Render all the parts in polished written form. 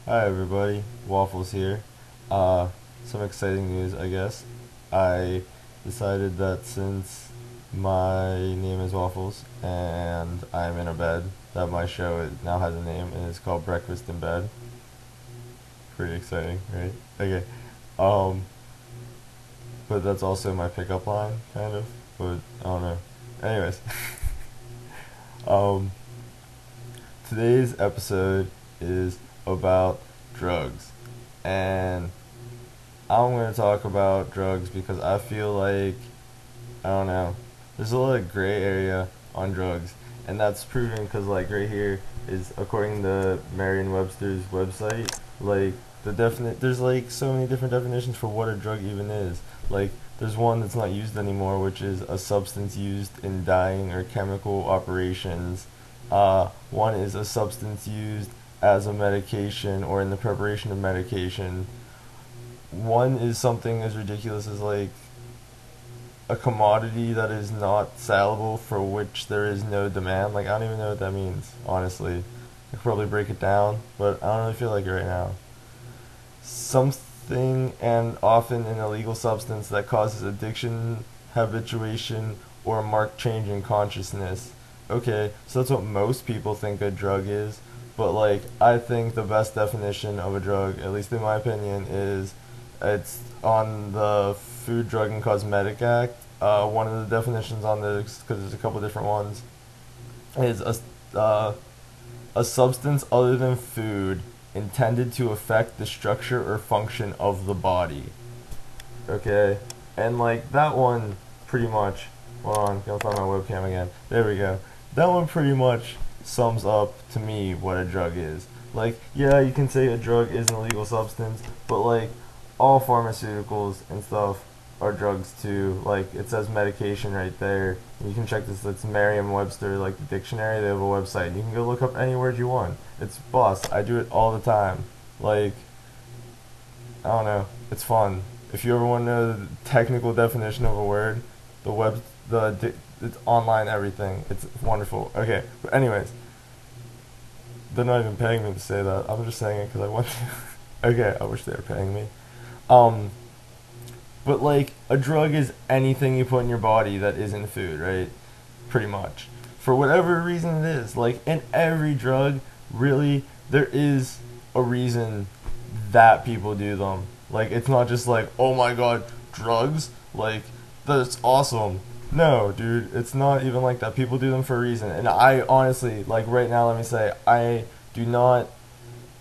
Hi everybody, Waffles here. Some exciting news, I guess. I decided that since my name is Waffles and I'm in a bed, that my show now has a name and it's called Breakfast in Bed. Pretty exciting, right? Okay. Um, but that's also my pickup line, kind of. But I don't know. Anyways, um, today's episode is about drugs. And I'm going to talk about drugs because I feel like, I don't know, there's a lot of gray area on drugs. And that's proven because, like, right here is, according to Merriam-Webster's website, like, there's, like, so many different definitions for what a drug even is. Like, there's one that's not used anymore, which is a substance used in dyeing or chemical operations. One is a substance used as a medication or in the preparation of medication. One is something as ridiculous as like a commodity that is not salable for which there is no demand. Like, I don't even know what that means, honestly. I could probably break it down, but I don't really feel like it right now. Something and often an illegal substance that causes addiction, habituation, or a marked change in consciousness. Okay, so that's what most people think a drug is, but like I think the best definition of a drug, at least in my opinion, is it's on the Food, Drug, and Cosmetic Act. One of the definitions on this, because there's a couple different ones, is a substance other than food intended to affect the structure or function of the body. Okay, and like that one pretty much. Hold on, gotta find my webcam again. There we go. That one pretty much sums up to me what a drug is. Like, yeah, you can say a drug is an illegal substance, but like all pharmaceuticals and stuff are drugs too. Like, it says medication right there. You can check this. It's Merriam-Webster, like the dictionary. They have a website. You can go look up any word you want. It's boss. I do it all the time. Like, I don't know. It's fun. If you ever want to know the technical definition of a word, it's online everything. It's wonderful. Okay, but anyways, they're not even paying me to say that. I'm just saying it because I want to. Okay, I wish they were paying me. Um, but like a drug is anything you put in your body that isn't food, right? Pretty much. For whatever reason it is. Like in every drug, really, there is a reason that people do them. Like, it's not just like, oh my god, drugs? Like, that's awesome. No, dude, it's not even like that. People do them for a reason. And I honestly, like right now, let me say, I do not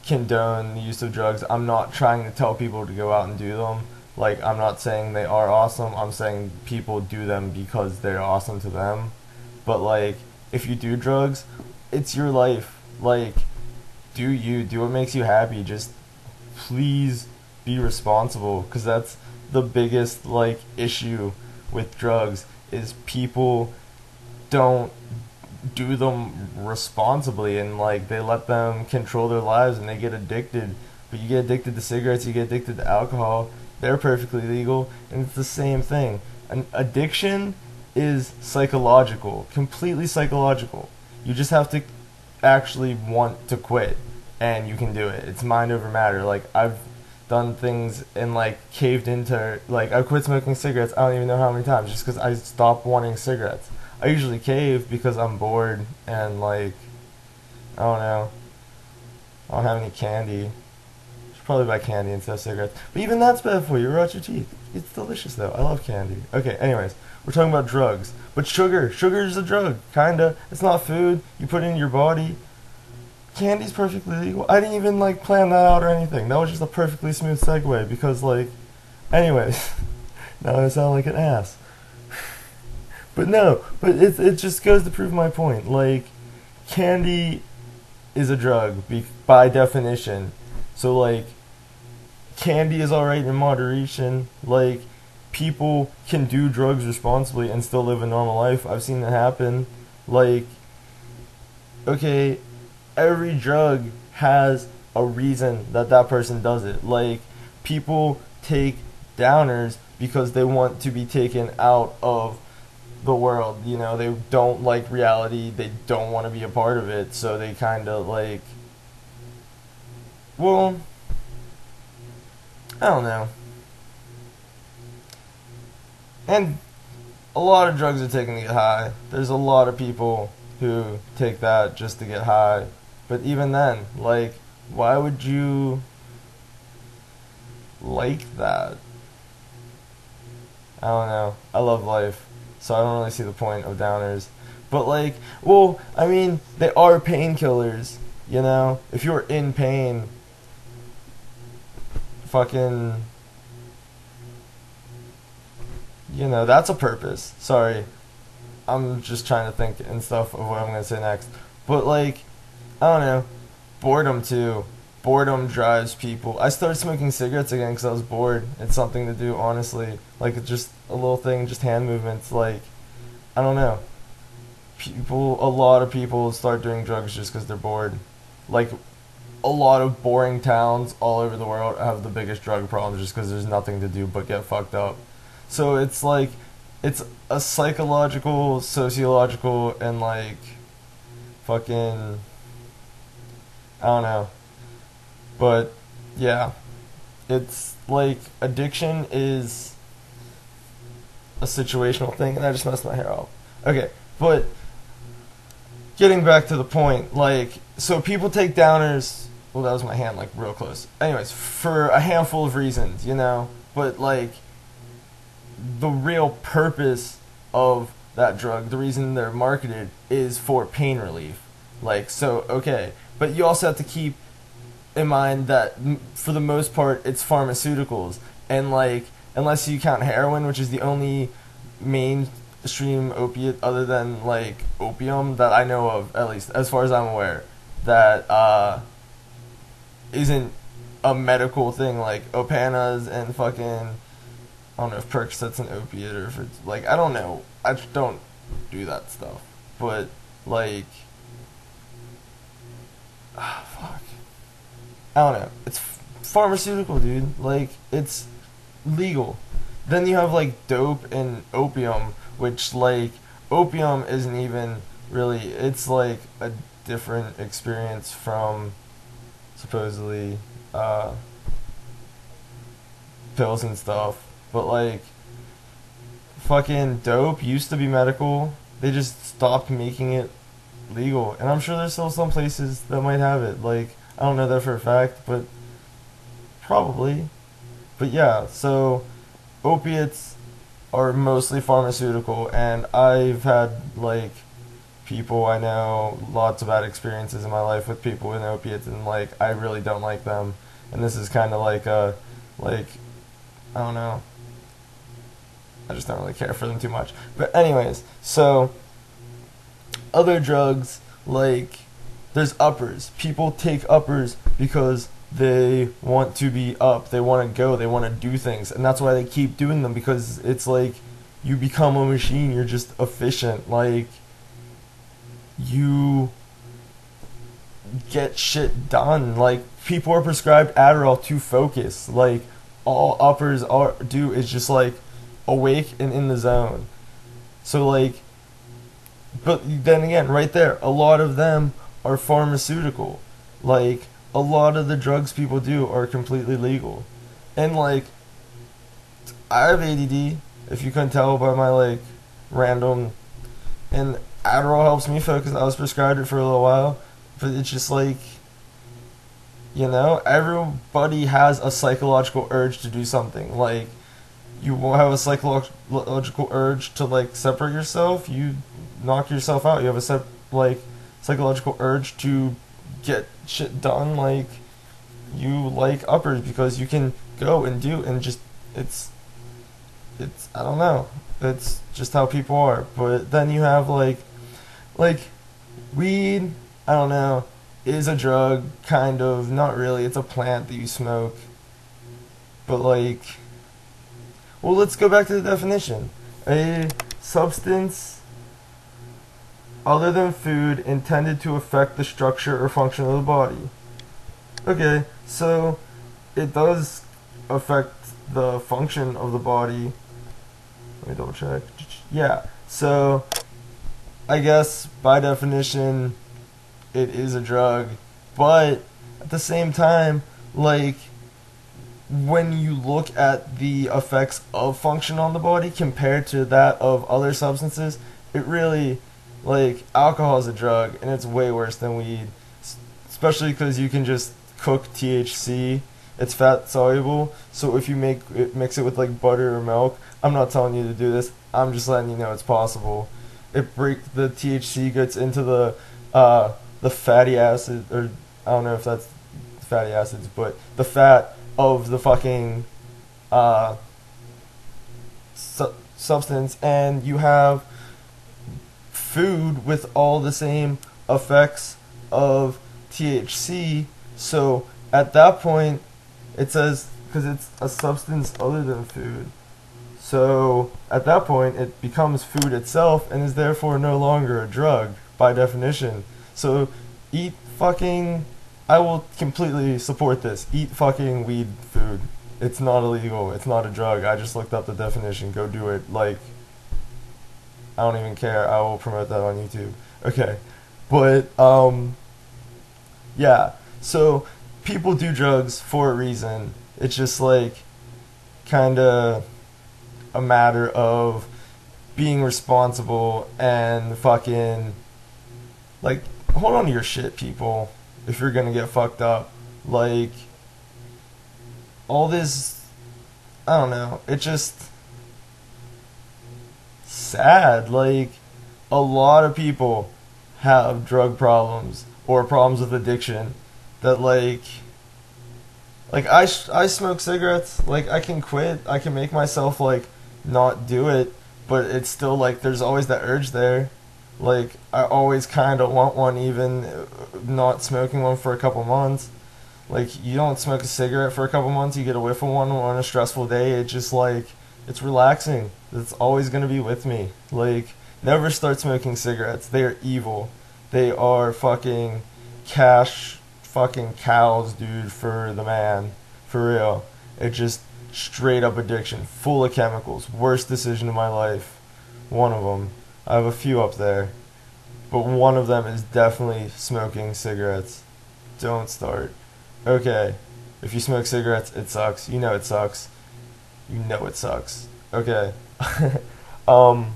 condone the use of drugs. I'm not trying to tell people to go out and do them. Like, I'm not saying they are awesome. I'm saying people do them because they're awesome to them. But like, if you do drugs, it's your life. Like, do what makes you happy. Just please be responsible, because that's the biggest like issue with drugs is people don't do them responsibly, and like they let them control their lives and they get addicted. But you get addicted to cigarettes, you get addicted to alcohol. They're perfectly legal, and it's the same thing. An addiction is psychological, completely psychological. You just have to actually want to quit, and you can do it. It's mind over matter. Like, I've done things and like caved into, like, I quit smoking cigarettes I don't even know how many times just because I stopped wanting cigarettes. I usually cave because I'm bored and like, I don't know, I don't have any candy. Should probably buy candy instead of cigarettes. But even that's bad for you. Rot your teeth. It's delicious though. I love candy. Okay, anyways, we're talking about drugs. But sugar is a drug, kinda. It's not food. You put it in your body. Candy's perfectly legal. I didn't even like plan that out or anything. That was just a perfectly smooth segue because like, anyways, now I sound like an ass. But no, but it just goes to prove my point. Like, candy is a drug by definition. So like, candy is alright in moderation. Like, people can do drugs responsibly and still live a normal life. I've seen it happen. Like, okay, every drug has a reason that that person does it. Like, people take downers because they want to be taken out of the world. You know, they don't like reality. They don't want to be a part of it. So they kind of like Well, I don't know. And a lot of drugs are taken to get high. There's a lot of people who take that just to get high. But even then, like, why would you like that? I don't know. I love life, so I don't really see the point of downers. But like, well, I mean, they are painkillers, you know? If you're in pain, fucking, you know, that's a purpose. Sorry. I'm just trying to think and stuff of what I'm going to say next. But like, I don't know. Boredom too. Boredom drives people. I started smoking cigarettes again because I was bored. It's something to do, honestly. Like, it's just a little thing, just hand movements. Like, I don't know. A lot of people start doing drugs just because they're bored. Like, a lot of boring towns all over the world have the biggest drug problems just because there's nothing to do but get fucked up. So it's like, it's a psychological, sociological, and like, fucking, I don't know. But yeah, it's like addiction is a situational thing, and I just messed my hair up. Okay, but getting back to the point, like, so people take downers. Well, that was my hand, like, real close. Anyways, for a handful of reasons, you know? But, like, the real purpose of that drug, the reason they're marketed, is for pain relief. Like, so, okay. But you also have to keep in mind that, for the most part, it's pharmaceuticals. And, like, unless you count heroin, which is the only mainstream opiate other than, like, opium that I know of, at least, as far as I'm aware, that, isn't a medical thing, like Opanas and fucking, I don't know if Percocet's an opiate or if it's, like, I don't know. I just don't do that stuff. But, like, fuck. I don't know. It's pharmaceutical, dude. Like, it's legal. Then you have, like, dope and opium, which, like, opium isn't even really, it's, like, a different experience from supposedly pills and stuff, but like fucking dope used to be medical. They just stopped making it legal, and I'm sure there's still some places that might have it. Like, I don't know that for a fact, but probably. But yeah, so opiates are mostly pharmaceutical, and I've had like people I know, lots of bad experiences in my life with people with opiates, and like I really don't like them. And this is kind of like a, like, I don't know. I just don't really care for them too much. But anyways, so other drugs, like, there's uppers. People take uppers because they want to be up. They want to go. They want to do things, and that's why they keep doing them, because it's like you become a machine. You're just efficient. Like, you get shit done. Like, people are prescribed Adderall to focus. Like, all uppers do is just like awake and in the zone. So like, but then again, right there, a lot of them are pharmaceutical. Like, a lot of the drugs people do are completely legal. And like, I have ADD, if you couldn't tell by my like random, and Adderall helps me focus. I was prescribed it for a little while, but it's just like, you know, everybody has a psychological urge to do something. Like, you won't have a psychological urge to like separate yourself. You knock yourself out. You have a like psychological urge to get shit done. Like, you like uppers because you can go and do, and just it's I don't know. It's just how people are. But then you have like weed, I don't know, is a drug, kind of. Not really. It's a plant that you smoke. But like, well, let's go back to the definition. A substance other than food intended to affect the structure or function of the body. Okay, so it does affect the function of the body. Let me double check. Yeah, so I guess by definition it is a drug, but at the same time, like when you look at the effects of function on the body compared to that of other substances, it really, like, alcohol is a drug and it's way worse than weed, especially because you can just cook THC. It's fat soluble, so if you mix it with like butter or milk, I'm not telling you to do this. I'm just letting you know it's possible. The THC gets into the fatty acid, or I don't know if that's fatty acids, but the fat of the fucking uh, substance, and you have food with all the same effects of THC. So at that point, it says, because it's a substance other than food. So at that point, it becomes food itself and is therefore no longer a drug by definition. So eat fucking. I will completely support this. Eat fucking weed food. It's not illegal. It's not a drug. I just looked up the definition. Go do it. Like, I don't even care. I will promote that on YouTube. Okay. But, yeah. So, people do drugs for a reason. It's just, like, kind of a matter of being responsible and fucking, like, hold on to your shit, people, if you're gonna get fucked up. Like, all this, I don't know, it just sad. Like, a lot of people have drug problems or problems with addiction that, like I smoke cigarettes. Like, I can quit. I can make myself, like, not do it, but it's still, like, there's always that urge there. Like, I always kind of want one, even not smoking one for a couple months. Like, you don't smoke a cigarette for a couple months, you get a whiff of one on a stressful day, it just, like, it's relaxing. It's always going to be with me. Like, never start smoking cigarettes. They are evil. They are fucking cash fucking cows, dude, for the man. For real. It's just straight up addiction, full of chemicals. Worst decision of my life. One of them. I have a few up there, but one of them is definitely smoking cigarettes. Don't start. Okay, if you smoke cigarettes, it sucks. You know it sucks. You know it sucks. Okay. um,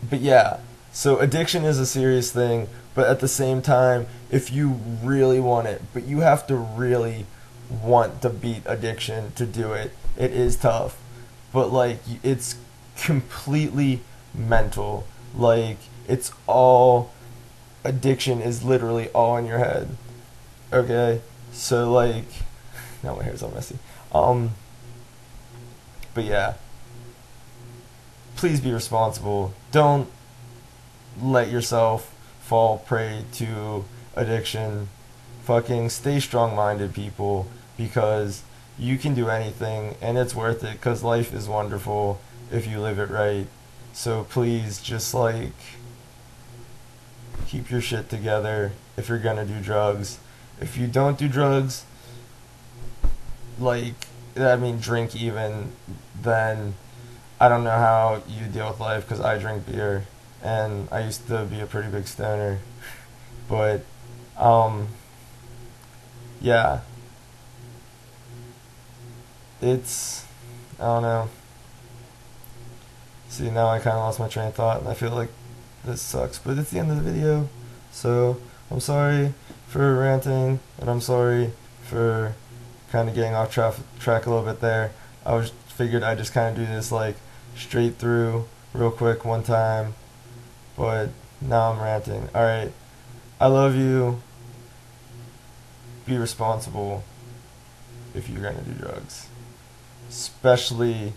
but yeah, so addiction is a serious thing, but at the same time, if you really want it, but you have to really want to beat addiction to do it, it is tough. But, like, it's completely mental. Like, it's all, addiction is literally all in your head. Okay? So, like, now my hair's all messy. But yeah, please be responsible. Don't let yourself fall prey to addiction. Fucking stay strong-minded, people, because you can do anything and it's worth it, because life is wonderful if you live it right. So please, just, like, keep your shit together if you're gonna do drugs. If you don't do drugs, like, I mean, drink even, then I don't know how you deal with life, because I drink beer, and I used to be a pretty big stoner. But, yeah, it's, I don't know. See, now I kind of lost my train of thought, and I feel like this sucks, but it's the end of the video. So, I'm sorry for ranting, and I'm sorry for kind of getting off track a little bit there. Figured I'd just kind of do this, like, straight through, real quick, one time, but now I'm ranting. Alright, I love you. Be responsible if you're gonna do drugs, especially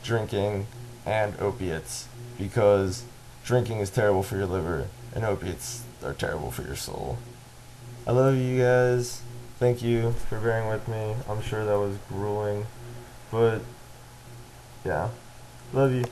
drinking and opiates, because drinking is terrible for your liver and opiates are terrible for your soul. I love you guys. Thank you for bearing with me. I'm sure that was grueling, but yeah, love you.